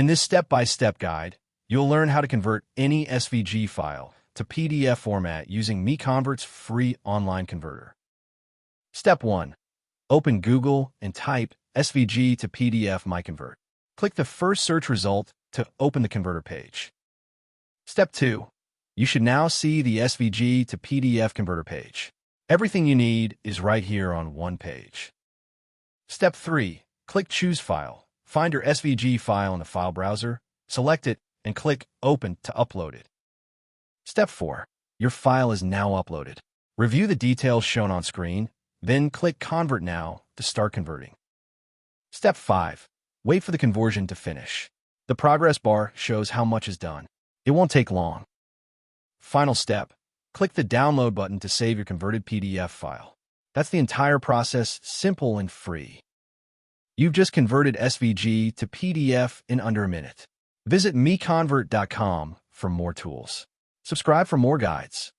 In this step-by-step guide, you'll learn how to convert any SVG file to PDF format using MiConvert's free online converter. Step 1. Open Google and type SVG to PDF MiConvert. Click the first search result to open the converter page. Step 2. You should now see the SVG to PDF converter page. Everything you need is right here on one page. Step 3. Click Choose File. Find your SVG file in the file browser, select it, and click Open to upload it. Step 4. Your file is now uploaded. Review the details shown on screen, then click Convert Now to start converting. Step 5. Wait for the conversion to finish. The progress bar shows how much is done. It won't take long. Final step. Click the Download button to save your converted PDF file. That's the entire process, simple and free. You've just converted SVG to PDF in under a minute. Visit MiConvert.com for more tools. Subscribe for more guides.